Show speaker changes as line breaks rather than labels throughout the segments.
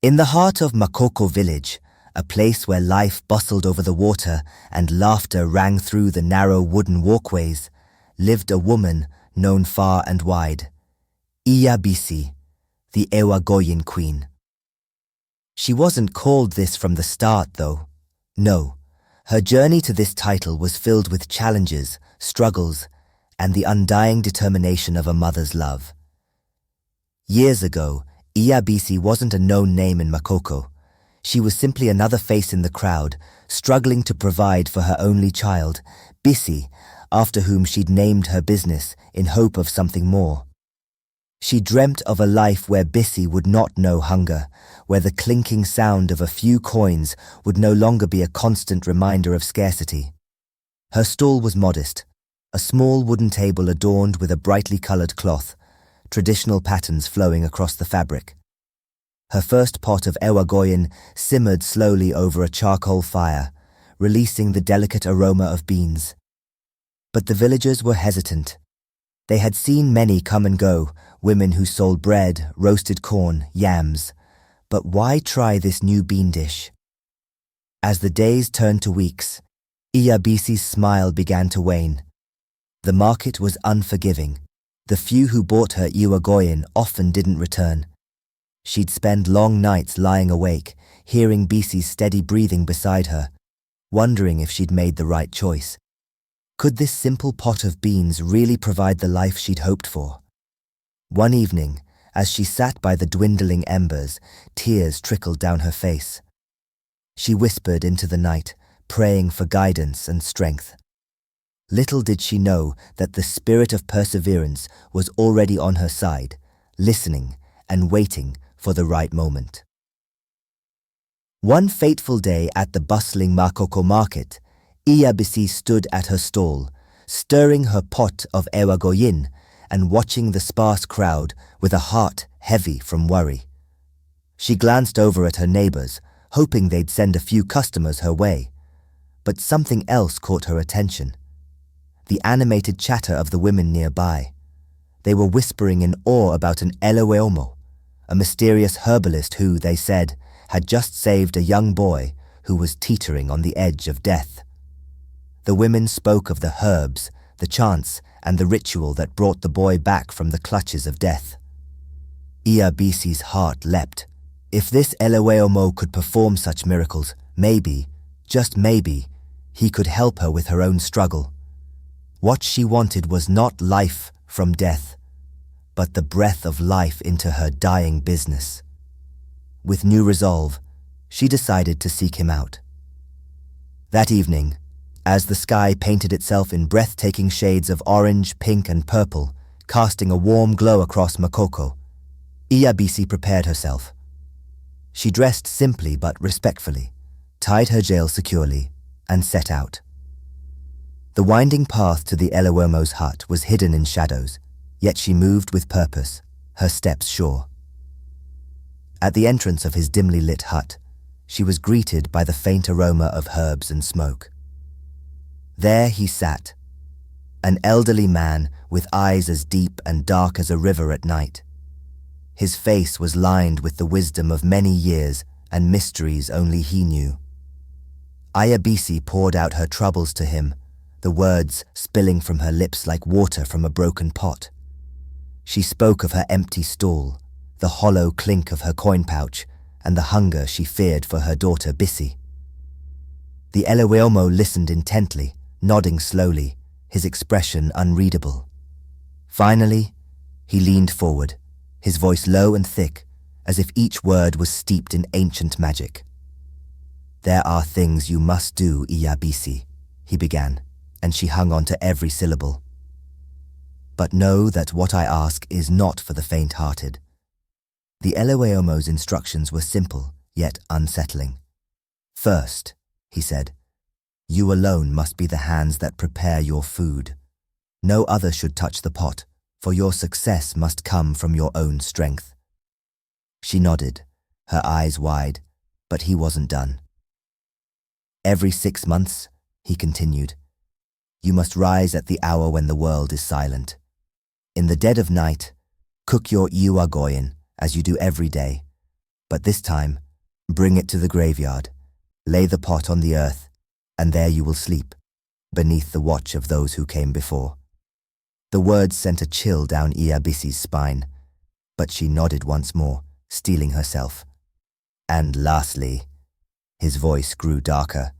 In the heart of Makoko village, a place where life bustled over the water and laughter rang through the narrow wooden walkways, lived a woman known far and wide, IYA BISI'S, the Ewa Goyin queen. She wasn't called this from the start, though. No, her journey to this title was filled with challenges, struggles, and the undying determination of a mother's love. Years ago, IYA BISI'S wasn't a known name in Makoko. She was simply another face in the crowd, struggling to provide for her only child, Bisi, after whom she'd named her business in hope of something more. She dreamt of a life where Bisi would not know hunger, where the clinking sound of a few coins would no longer be a constant reminder of scarcity. Her stall was modest, a small wooden table adorned with a brightly colored cloth, traditional patterns flowing across the fabric. Her first pot of Ewa Goyin simmered slowly over a charcoal fire, releasing the delicate aroma of beans. But the villagers were hesitant. They had seen many come and go, women who sold bread, roasted corn, yams. But why try this new bean dish? As the days turned to weeks, IYA BISI'S smile began to wane. The market was unforgiving. The few who bought her Ewa Goyin often didn't return. She'd spend long nights lying awake, hearing Bisi's steady breathing beside her, wondering if she'd made the right choice. Could this simple pot of beans really provide the life she'd hoped for? One evening, as she sat by the dwindling embers, tears trickled down her face. She whispered into the night, praying for guidance and strength. Little did she know that the spirit of perseverance was already on her side, listening and waiting for the right moment. One fateful day at the bustling Makoko market, IYA BISI'S stood at her stall, stirring her pot of Ewa Goyin and watching the sparse crowd with a heart heavy from worry. She glanced over at her neighbors, hoping they'd send a few customers her way. But something else caught her attention. The animated chatter of the women nearby. They were whispering in awe about an Eleweomo, a mysterious herbalist who, they said, had just saved a young boy who was teetering on the edge of death. The women spoke of the herbs, the chants, and the ritual that brought the boy back from the clutches of death. IYA BISI'S heart leapt. If this Eleweomo could perform such miracles, maybe, just maybe, he could help her with her own struggle. What she wanted was not life from death, but the breath of life into her dying business. With new resolve, she decided to seek him out. That evening, as the sky painted itself in breathtaking shades of orange, pink, and purple, casting a warm glow across Makoko, IYA BISI'S prepared herself. She dressed simply but respectfully, tied her jail securely, and set out. The winding path to the Eleweomo's hut was hidden in shadows, yet she moved with purpose, her steps sure. At the entrance of his dimly lit hut, she was greeted by the faint aroma of herbs and smoke. There he sat, an elderly man with eyes as deep and dark as a river at night. His face was lined with the wisdom of many years and mysteries only he knew. IYA BISI'S poured out her troubles to him, the words spilling from her lips like water from a broken pot. She spoke of her empty stall, the hollow clink of her coin pouch, and the hunger she feared for her daughter Bisi. The Eleweomo listened intently, nodding slowly, his expression unreadable. Finally, he leaned forward, his voice low and thick, as if each word was steeped in ancient magic. "There are things you must do, IYA BISI'S," he began, and she hung on to every syllable. "But know that what I ask is not for the faint-hearted." The Eleweomo's instructions were simple, yet unsettling. "First," he said, "you alone must be the hands that prepare your food. No other should touch the pot, for your success must come from your own strength." She nodded, her eyes wide, but he wasn't done. "Every 6 months," he continued, "you must rise at the hour when the world is silent. In the dead of night, cook your Ewa Goyin, as you do every day. But this time, bring it to the graveyard, lay the pot on the earth, and there you will sleep, beneath the watch of those who came before. The words sent a chill down Ewa Bisi'S spine, but she nodded once more, steeling herself. And lastly, his voice grew darker.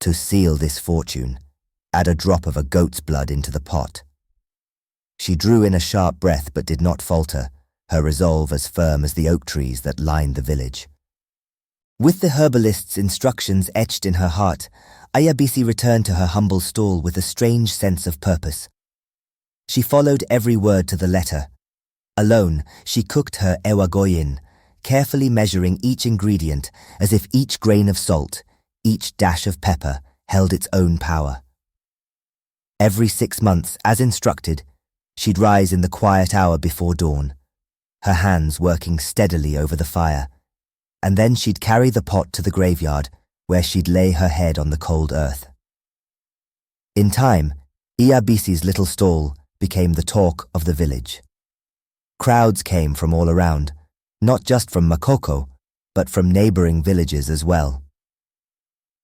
To seal this fortune, add a drop of a goat's blood into the pot. She drew in a sharp breath but did not falter, her resolve as firm as the oak trees that lined the village. With the herbalist's instructions etched in her heart, Ewa Bisi returned to her humble stall with a strange sense of purpose. She followed every word to the letter. Alone, she cooked her Ewa Goyin, carefully measuring each ingredient as if each grain of salt, each dash of pepper, held its own power. Every 6 months, as instructed, she'd rise in the quiet hour before dawn, her hands working steadily over the fire, and then she'd carry the pot to the graveyard, where she'd lay her head on the cold earth. In time, Ewa Bisi'S little stall became the talk of the village. Crowds came from all around, not just from Makoko, but from neighboring villages as well.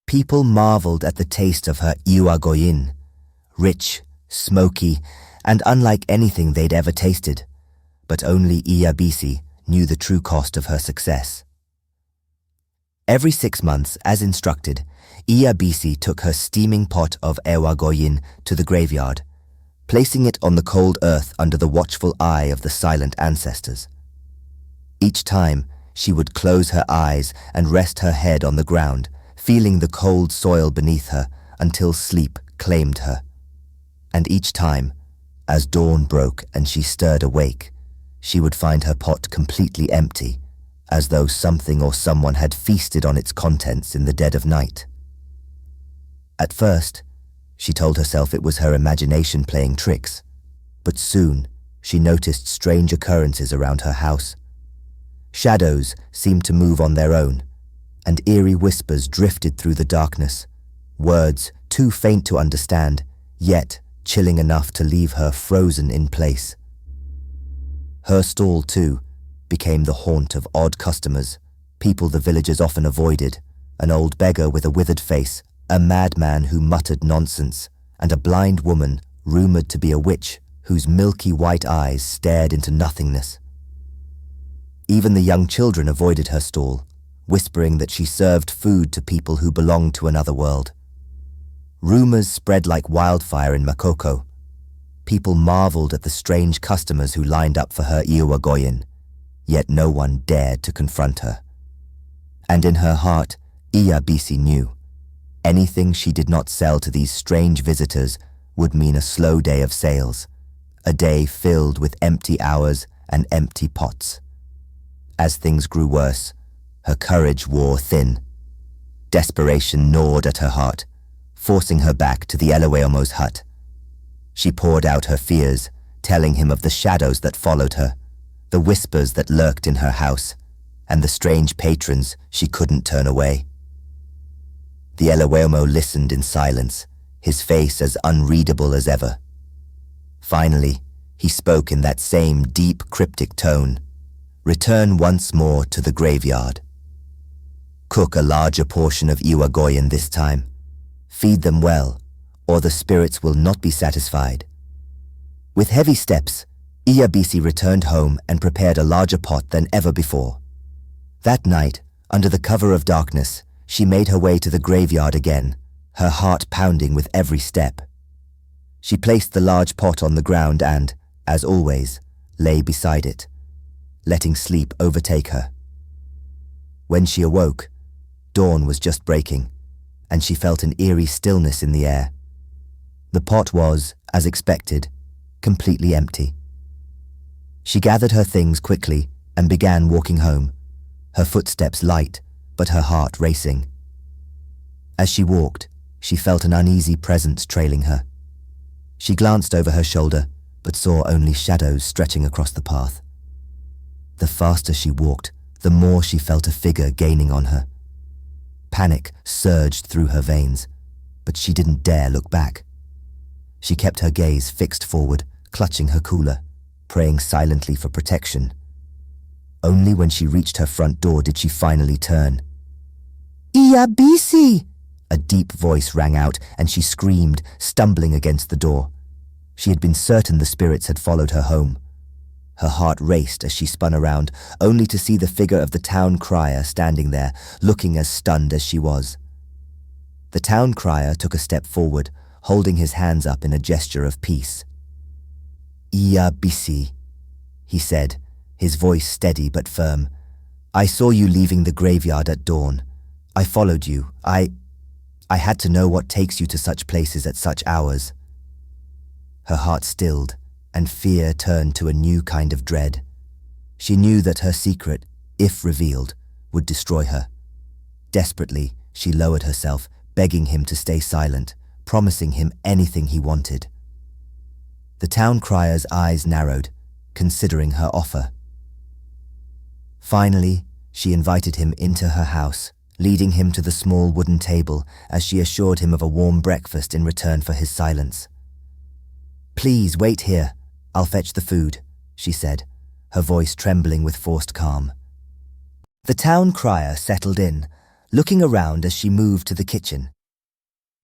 People marveled at the taste of her Ewa Goyin, rich, smoky, and unlike anything they'd ever tasted, but only Ewa Bisi knew the true cost of her success. Every 6 months, as instructed, Ewa Bisi took her steaming pot of Ewa Goyin to the graveyard, placing it on the cold earth under the watchful eye of the silent ancestors. Each time, she would close her eyes and rest her head on the ground, feeling the cold soil beneath her until sleep claimed her. And each time, as dawn broke and she stirred awake, she would find her pot completely empty, as though something or someone had feasted on its contents in the dead of night. At first, she told herself it was her imagination playing tricks, but soon she noticed strange occurrences around her house. Shadows seemed to move on their own, and eerie whispers drifted through the darkness, words too faint to understand, yet chilling enough to leave her frozen in place. Her stall, too, became the haunt of odd customers, people the villagers often avoided, an old beggar with a withered face, a madman who muttered nonsense, and a blind woman rumored to be a witch whose milky white eyes stared into nothingness. Even the young children avoided her stall, whispering that she served food to people who belonged to another world. Rumors spread like wildfire in Makoko. People marveled at the strange customers who lined up for her Ewa Goyin, yet no one dared to confront her. And in her heart, Ewa Bisi knew anything she did not sell to these strange visitors would mean a slow day of sales, a day filled with empty hours and empty pots. As things grew worse, her courage wore thin. Desperation gnawed at her heart, forcing her back to the Eleweomo's hut. She poured out her fears, telling him of the shadows that followed her, the whispers that lurked in her house, and the strange patrons she couldn't turn away. The Eleweomo listened in silence, his face as unreadable as ever. Finally, he spoke in that same deep, cryptic tone. Return once more to the graveyard. Cook a larger portion of Ewa Goyin this time. Feed them well, or the spirits will not be satisfied. With heavy steps, Ewa Bisi returned home and prepared a larger pot than ever before. That night, under the cover of darkness, she made her way to the graveyard again, her heart pounding with every step. She placed the large pot on the ground and, as always, lay beside it, letting sleep overtake her. When she awoke, dawn was just breaking, and she felt an eerie stillness in the air. The pot was, as expected, completely empty. She gathered her things quickly and began walking home, her footsteps light, but her heart racing. As she walked, she felt an uneasy presence trailing her. She glanced over her shoulder, but saw only shadows stretching across the path. The faster she walked, the more she felt a figure gaining on her. Panic surged through her veins, but she didn't dare look back. She kept her gaze fixed forward, clutching her cooler, praying silently for protection. Only when she reached her front door did she finally turn. "Iya Bisi!" A deep voice rang out, and she screamed, stumbling against the door. She had been certain the spirits had followed her home. Her heart raced as she spun around, only to see the figure of the town crier standing there, looking as stunned as she was. The town crier took a step forward, holding his hands up in a gesture of peace. "Iya Bisi," he said, his voice steady but firm. "I saw you leaving the graveyard at dawn. I followed you. I had to know what takes you to such places at such hours." Her heart stilled, and fear turned to a new kind of dread. She knew that her secret, if revealed, would destroy her. Desperately, she lowered herself, begging him to stay silent, promising him anything he wanted. The town crier's eyes narrowed, considering her offer. Finally, she invited him into her house, leading him to the small wooden table as she assured him of a warm breakfast in return for his silence. "Please wait here. I'll fetch the food," she said, her voice trembling with forced calm. The town crier settled in, looking around as she moved to the kitchen.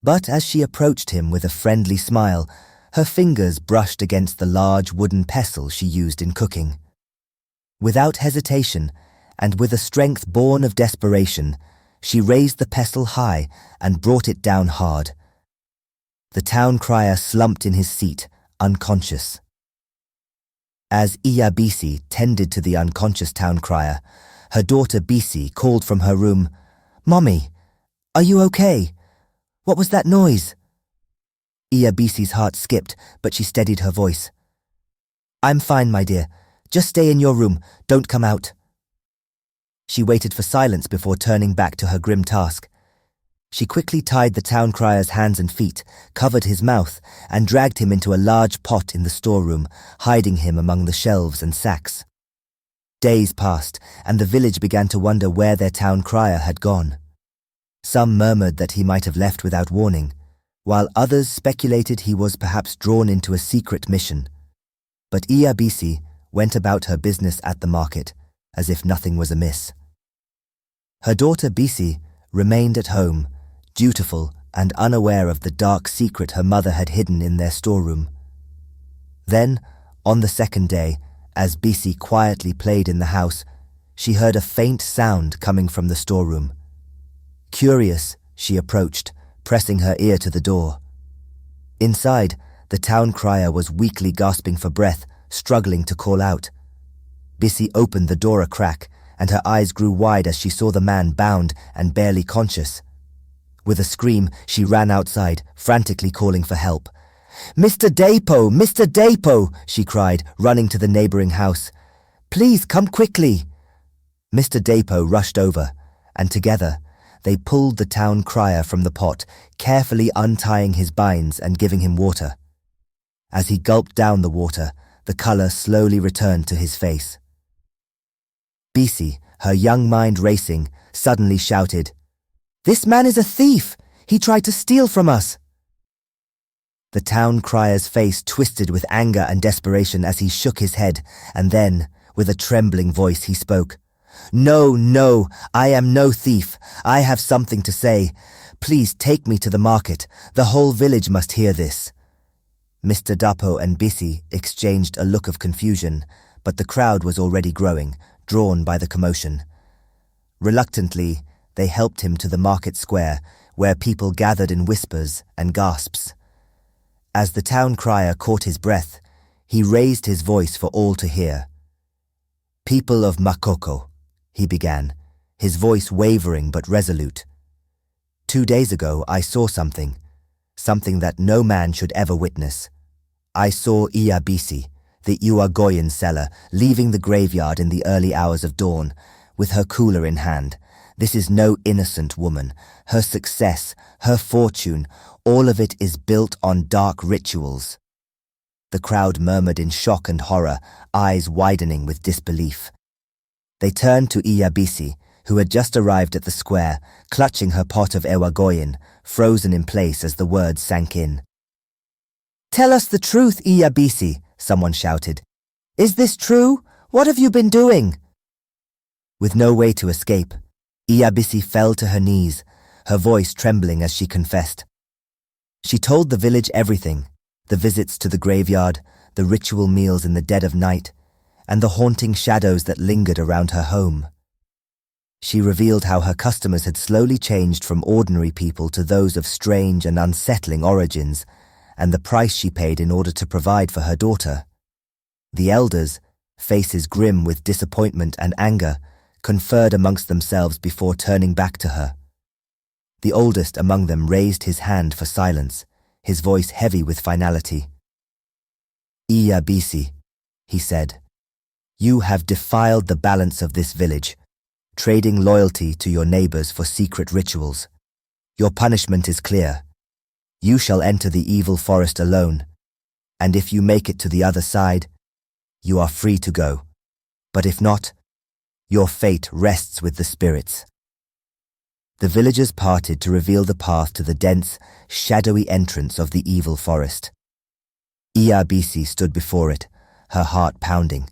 But as she approached him with a friendly smile, her fingers brushed against the large wooden pestle she used in cooking. Without hesitation, and with a strength born of desperation, she raised the pestle high and brought it down hard. The town crier slumped in his seat, unconscious. As Iya Bisi tended to the unconscious town crier, her daughter Bisi called from her room, "Mommy, are you okay? What was that noise?" Iya Bisi's heart skipped, but she steadied her voice. "I'm fine, my dear. Just stay in your room. Don't come out." She waited for silence before turning back to her grim task. She quickly tied the town crier's hands and feet, covered his mouth, and dragged him into a large pot in the storeroom, hiding him among the shelves and sacks. Days passed, and the village began to wonder where their town crier had gone. Some murmured that he might have left without warning, while others speculated he was perhaps drawn into a secret mission. But Iya Bisi went about her business at the market, as if nothing was amiss. Her daughter Bisi remained at home, dutiful and unaware of the dark secret her mother had hidden in their storeroom. Then, on the second day, as Bisi quietly played in the house, she heard a faint sound coming from the storeroom. Curious, she approached, pressing her ear to the door. Inside, the town crier was weakly gasping for breath, struggling to call out. Bisi opened the door a crack, and her eyes grew wide as she saw the man bound and barely conscious. With a scream, she ran outside, frantically calling for help. "Mr. Dapo! Mr. Dapo!" she cried, running to the neighboring house. "Please come quickly!" Mr. Dapo rushed over, and together they pulled the town crier from the pot, carefully untying his binds and giving him water. As he gulped down the water, the colour slowly returned to his face. Bisi, her young mind racing, suddenly shouted, "This man is a thief! He tried to steal from us!" The town crier's face twisted with anger and desperation as he shook his head, and then, with a trembling voice, he spoke. "No, no, I am no thief. I have something to say. Please take me to the market. The whole village must hear this." Mr. Dapo and Bisi exchanged a look of confusion, but the crowd was already growing, drawn by the commotion. Reluctantly, they helped him to the market square, where people gathered in whispers and gasps. As the town crier caught his breath, he raised his voice for all to hear. "People of Makoko," he began, his voice wavering but resolute. "2 days ago I saw something that no man should ever witness. I saw Iya Bisi, the Ewa Goyin seller, leaving the graveyard in the early hours of dawn, with her cooler in hand. This is no innocent woman. Her success, her fortune, all of it is built on dark rituals." The crowd murmured in shock and horror, eyes widening with disbelief. They turned to Iya Bisi, who had just arrived at the square, clutching her pot of Ewa Goyin, frozen in place as the words sank in. "Tell us the truth, Iya Bisi," someone shouted. "Is this true? What have you been doing?" With no way to escape, Iya Bisi fell to her knees, her voice trembling as she confessed. She told the village everything, the visits to the graveyard, the ritual meals in the dead of night, and the haunting shadows that lingered around her home. She revealed how her customers had slowly changed from ordinary people to those of strange and unsettling origins, and the price she paid in order to provide for her daughter. The elders, faces grim with disappointment and anger, conferred amongst themselves before turning back to her. The oldest among them raised his hand for silence, his voice heavy with finality. "Iya Bisi," he said, "you have defiled the balance of this village, trading loyalty to your neighbors for secret rituals. Your punishment is clear. You shall enter the evil forest alone, and if you make it to the other side, you are free to go. But if not, your fate rests with the spirits." The villagers parted to reveal the path to the dense, shadowy entrance of the evil forest. Iya Bisi stood before it, her heart pounding.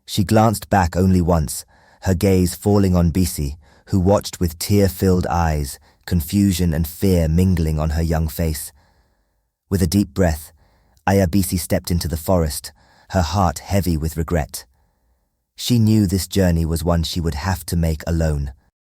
She glanced back only once, her gaze falling on Bisi, who watched with tear-filled eyes, confusion and fear mingling on her young face. With a deep breath, Iya Bisi stepped into the forest, her heart heavy with regret. She knew this journey was one she would have to make alone,